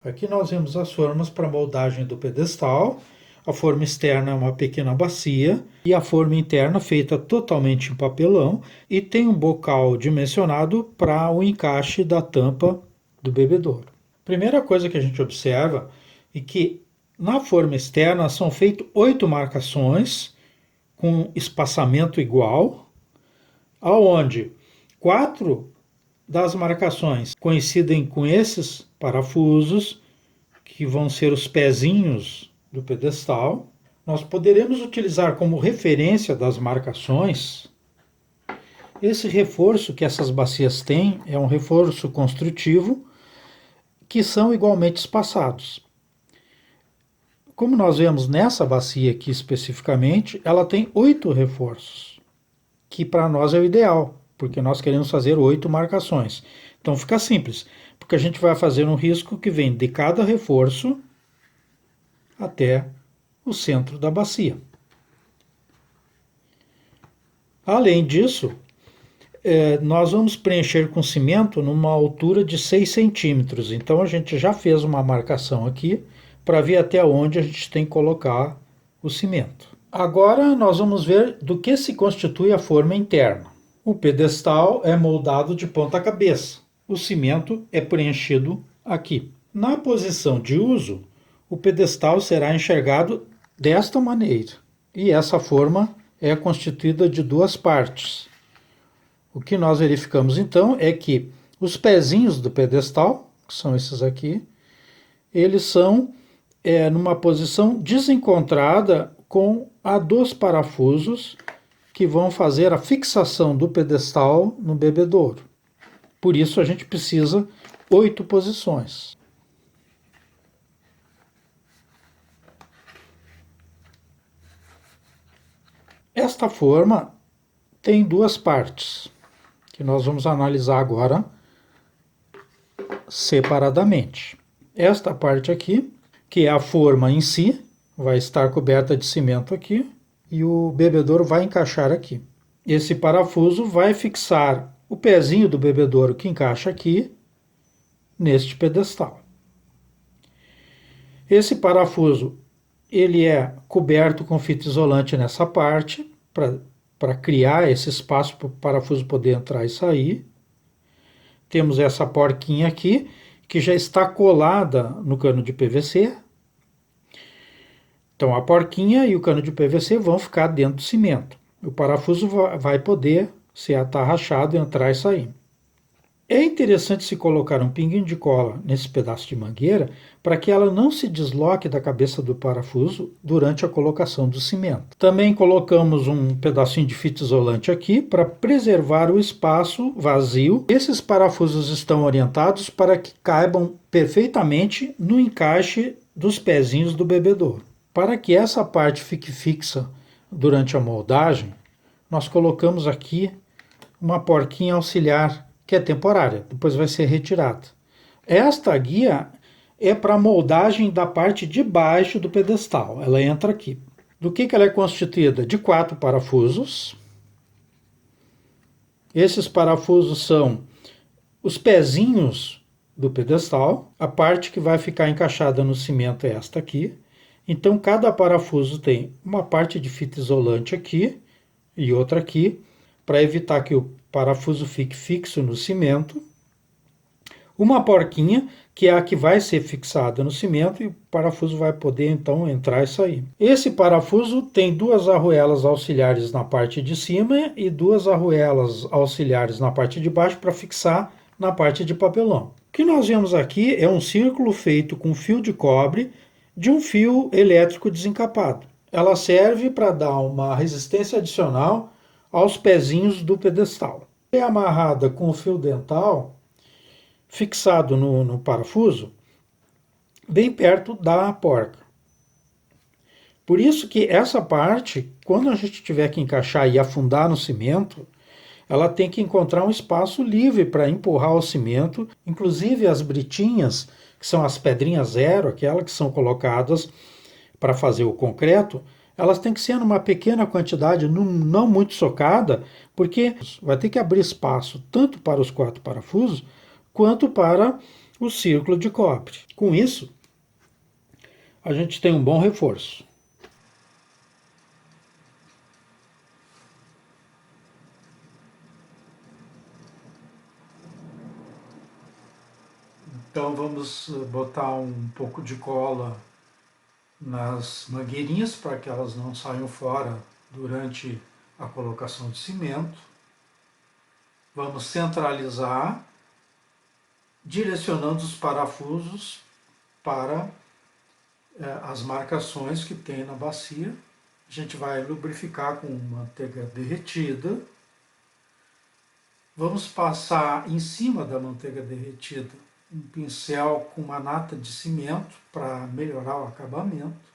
Aqui nós vemos as formas para moldagem do pedestal. A forma externa é uma pequena bacia e a forma interna feita totalmente em papelão e tem um bocal dimensionado para o encaixe da tampa do bebedouro. Primeira coisa que a gente observa é que na forma externa são feitas 8 marcações com espaçamento igual, aonde 4 das marcações coincidem com esses parafusos, que vão ser os pezinhos do pedestal. Nós poderemos utilizar como referência das marcações esse reforço que essas bacias têm, é um reforço construtivo, que são igualmente espaçados. Como nós vemos nessa bacia aqui especificamente, ela tem 8 reforços, que para nós é o ideal, porque nós queremos fazer 8 marcações. Então fica simples, porque a gente vai fazer um risco que vem de cada reforço até o centro da bacia. Além disso, nós vamos preencher com cimento numa altura de 6 centímetros. Então a gente já fez uma marcação aqui para ver até onde a gente tem que colocar o cimento. Agora nós vamos ver do que se constitui a forma interna. O pedestal é moldado de ponta cabeça. O cimento é preenchido aqui. Na posição de uso, o pedestal será enxergado desta maneira. E essa forma é constituída de 2 partes. O que nós verificamos então é que os pezinhos do pedestal, que são esses aqui, eles são numa posição desencontrada com a dos parafusos que vão fazer a fixação do pedestal no bebedouro. Por isso a gente precisa 8 posições. Esta forma tem 2 partes, que nós vamos analisar agora separadamente. Esta parte aqui, que é a forma em si, vai estar coberta de cimento aqui, e o bebedouro vai encaixar aqui. Esse parafuso vai fixar o pezinho do bebedouro que encaixa aqui, neste pedestal. Esse parafuso, ele é coberto com fita isolante nessa parte, para criar esse espaço para o parafuso poder entrar e sair. Temos essa porquinha aqui, que já está colada no cano de PVC. Então a porquinha e o cano de PVC vão ficar dentro do cimento. O parafuso vai poder ser atarrachado, entrar e sair. É interessante se colocar um pinguinho de cola nesse pedaço de mangueira para que ela não se desloque da cabeça do parafuso durante a colocação do cimento. Também colocamos um pedacinho de fita isolante aqui para preservar o espaço vazio. Esses parafusos estão orientados para que caibam perfeitamente no encaixe dos pezinhos do bebedouro. Para que essa parte fique fixa durante a moldagem, nós colocamos aqui uma porquinha auxiliar, que é temporária, depois vai ser retirada. Esta guia é para a moldagem da parte de baixo do pedestal, ela entra aqui. Do que ela é constituída? De 4 parafusos. Esses parafusos são os pezinhos do pedestal, a parte que vai ficar encaixada no cimento é esta aqui. Então cada parafuso tem uma parte de fita isolante aqui e outra aqui, para evitar que o parafuso fique fixo no cimento. Uma porquinha, que é a que vai ser fixada no cimento, e o parafuso vai poder então entrar e sair. Esse parafuso tem 2 arruelas auxiliares na parte de cima e 2 arruelas auxiliares na parte de baixo para fixar na parte de papelão. O que nós vemos aqui é um círculo feito com fio de cobre de um fio elétrico desencapado. Ela serve para dar uma resistência adicional aos pezinhos do pedestal. É amarrada com o fio dental fixado no parafuso, bem perto da porca. Por isso que essa parte, quando a gente tiver que encaixar e afundar no cimento, ela tem que encontrar um espaço livre para empurrar o cimento, inclusive as britinhas, que são as pedrinhas zero, aquelas que são colocadas para fazer o concreto, elas têm que ser numa pequena quantidade, não muito socada, porque vai ter que abrir espaço tanto para os 4 parafusos, quanto para o círculo de cobre. Com isso, a gente tem um bom reforço. Então vamos botar um pouco de cola nas mangueirinhas para que elas não saiam fora durante a colocação de cimento. Vamos centralizar, direcionando os parafusos para as marcações que tem na bacia. A gente vai lubrificar com manteiga derretida. Vamos passar em cima da manteiga derretida um pincel com uma nata de cimento para melhorar o acabamento.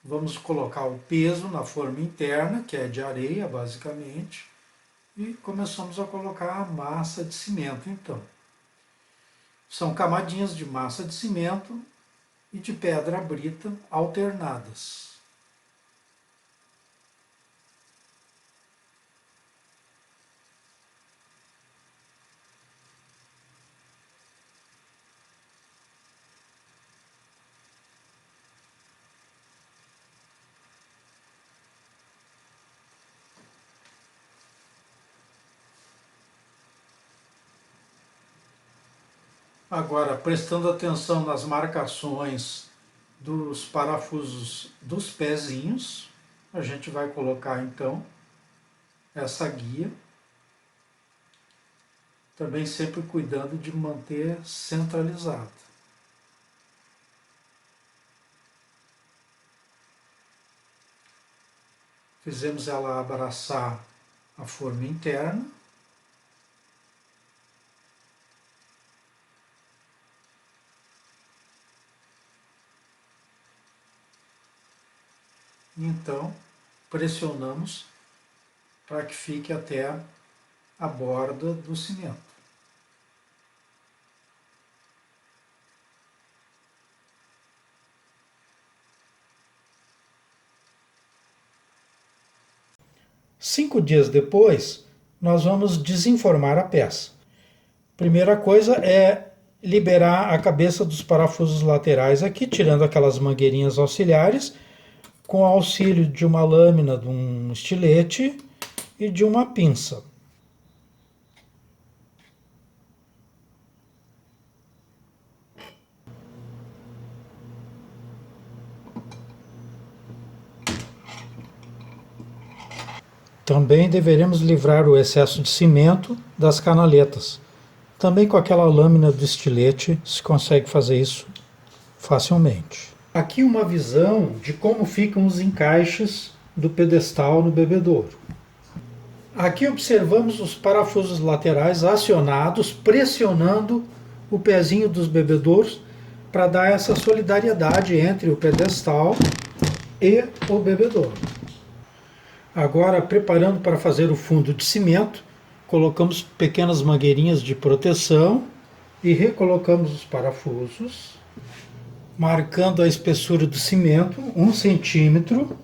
Vamos colocar o peso na forma interna, que é de areia basicamente, e começamos a colocar a massa de cimento então. São camadinhas de massa de cimento e de pedra brita alternadas. Agora, prestando atenção nas marcações dos parafusos dos pezinhos, a gente vai colocar então essa guia, também sempre cuidando de manter centralizado. Fizemos ela abraçar a forma interna. Então, pressionamos para que fique até a borda do cimento. Cinco dias depois, nós vamos desenformar a peça. Primeira coisa é liberar a cabeça dos parafusos laterais aqui, tirando aquelas mangueirinhas auxiliares, com o auxílio de uma lâmina, de um estilete e de uma pinça. Também deveremos livrar o excesso de cimento das canaletas. Também com aquela lâmina do estilete se consegue fazer isso facilmente. Aqui uma visão de como ficam os encaixes do pedestal no bebedouro. Aqui observamos os parafusos laterais acionados, pressionando o pezinho dos bebedouros para dar essa solidariedade entre o pedestal e o bebedouro. Agora, preparando para fazer o fundo de cimento, colocamos pequenas mangueirinhas de proteção e recolocamos os parafusos, marcando a espessura do cimento, 1 centímetro.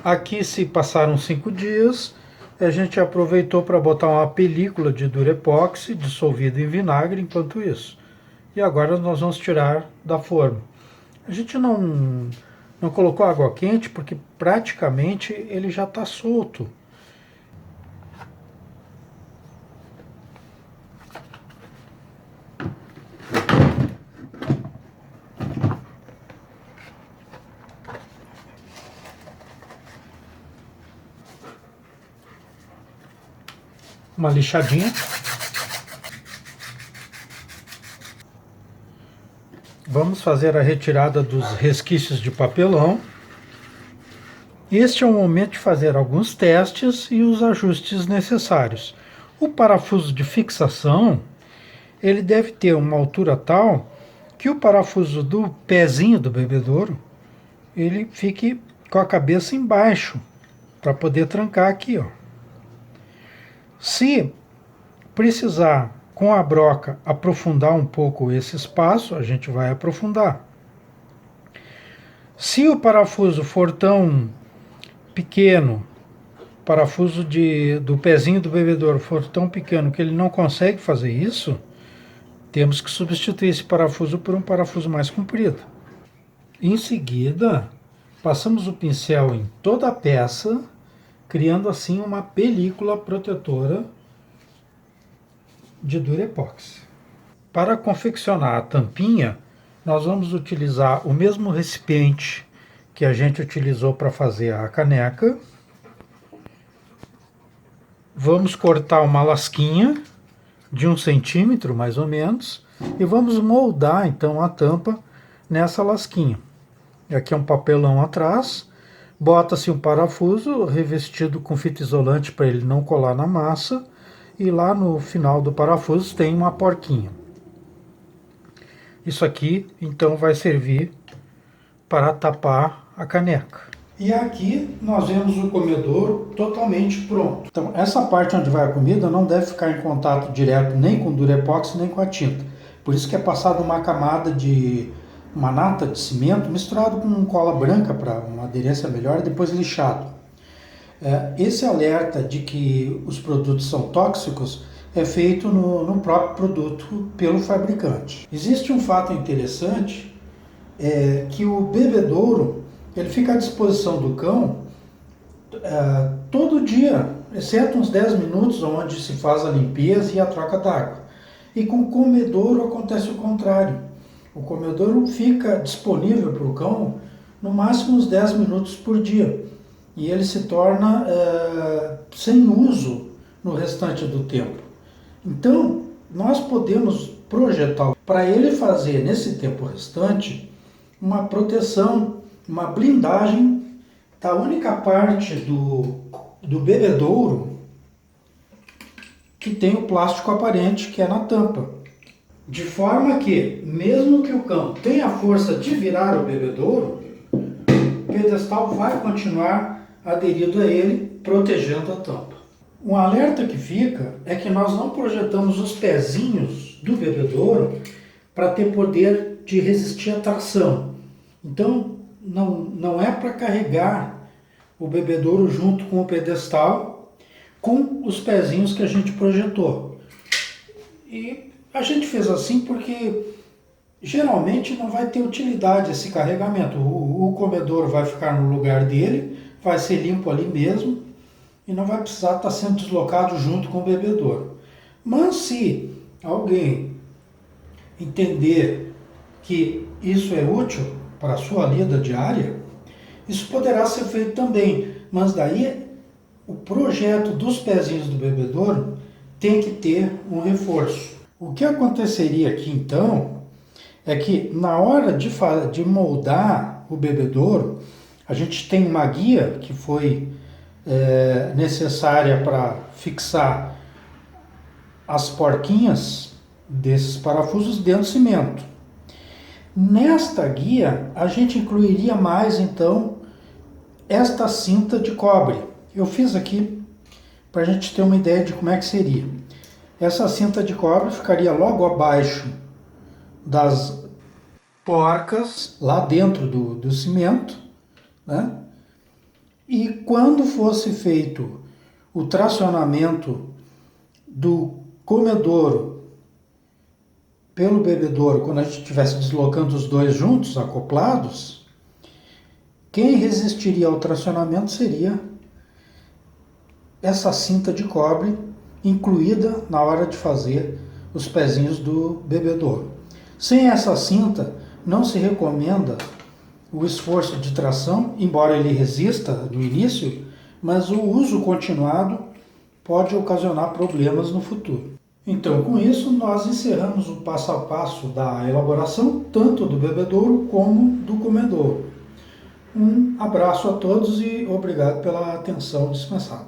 Aqui se passaram 5 dias, a gente aproveitou para botar uma película de Durepoxi dissolvida em vinagre enquanto isso. E agora nós vamos tirar da forma. A gente não colocou água quente porque praticamente ele já está solto. uma lixadinha. Vamos fazer a retirada dos resquícios de papelão. Este é o momento de fazer alguns testes e os ajustes necessários. O parafuso de fixação, ele deve ter uma altura tal que o parafuso do pezinho do bebedouro, ele fique com a cabeça embaixo, para poder trancar aqui, ó. Se precisar, com a broca, aprofundar um pouco esse espaço, a gente vai aprofundar. Se o parafuso for tão pequeno, o parafuso do pezinho do bebedouro for tão pequeno que ele não consegue fazer isso, temos que substituir esse parafuso por um parafuso mais comprido. Em seguida, passamos o pincel em toda a peça, criando assim uma película protetora de Durepox. Para confeccionar a tampinha, nós vamos utilizar o mesmo recipiente que a gente utilizou para fazer a caneca. Vamos cortar uma lasquinha de 1 centímetro, mais ou menos, e vamos moldar então a tampa nessa lasquinha. Aqui é um papelão atrás, bota-se um parafuso revestido com fita isolante para ele não colar na massa, e lá no final do parafuso tem uma porquinha. Isso aqui então vai servir para tapar a caneca. E aqui nós vemos o comedouro totalmente pronto. Então essa parte onde vai a comida não deve ficar em contato direto nem com o Durepox nem com a tinta. Por isso que é passado uma camada de uma nata de cimento misturado com cola branca para uma aderência melhor e depois lixado. Esse alerta de que os produtos são tóxicos é feito no próprio produto pelo fabricante. Existe um fato interessante, que o bebedouro ele fica à disposição do cão todo dia, exceto uns 10 minutos onde se faz a limpeza e a troca d'água. E com o comedouro acontece o contrário. O comedouro fica disponível para o cão no máximo uns 10 minutos por dia. E ele se torna sem uso no restante do tempo. Então, nós podemos projetar para ele fazer nesse tempo restante uma proteção, uma blindagem da única parte do bebedouro que tem o plástico aparente, que é na tampa. De forma que, mesmo que o cão tenha a força de virar o bebedouro, o pedestal vai continuar aderido a ele, protegendo a tampa. Um alerta que fica é que nós não projetamos os pezinhos do bebedouro para ter poder de resistir à tração. Então, não é para carregar o bebedouro junto com o pedestal com os pezinhos que a gente projetou. E a gente fez assim porque geralmente não vai ter utilidade esse carregamento. O comedouro vai ficar no lugar dele, vai ser limpo ali mesmo e não vai precisar estar sendo deslocado junto com o bebedouro. Mas se alguém entender que isso é útil para a sua lida diária, isso poderá ser feito também, mas daí o projeto dos pezinhos do bebedouro tem que ter um reforço. O que aconteceria aqui então é que na hora de moldar o bebedouro, a gente tem uma guia que foi necessária para fixar as porquinhas desses parafusos dentro do cimento. Nesta guia, a gente incluiria mais, então, esta cinta de cobre. Eu fiz aqui para a gente ter uma ideia de como é que seria. Essa cinta de cobre ficaria logo abaixo das porcas, lá dentro do cimento, né? E quando fosse feito o tracionamento do comedouro pelo bebedouro, quando a gente estivesse deslocando os dois juntos, acoplados, quem resistiria ao tracionamento seria essa cinta de cobre incluída na hora de fazer os pezinhos do bebedouro. Sem essa cinta, não se recomenda o esforço de tração, embora ele resista no início, mas o uso continuado pode ocasionar problemas no futuro. Então, com isso, nós encerramos o passo a passo da elaboração tanto do bebedouro como do comedouro. Um abraço a todos e obrigado pela atenção dispensada.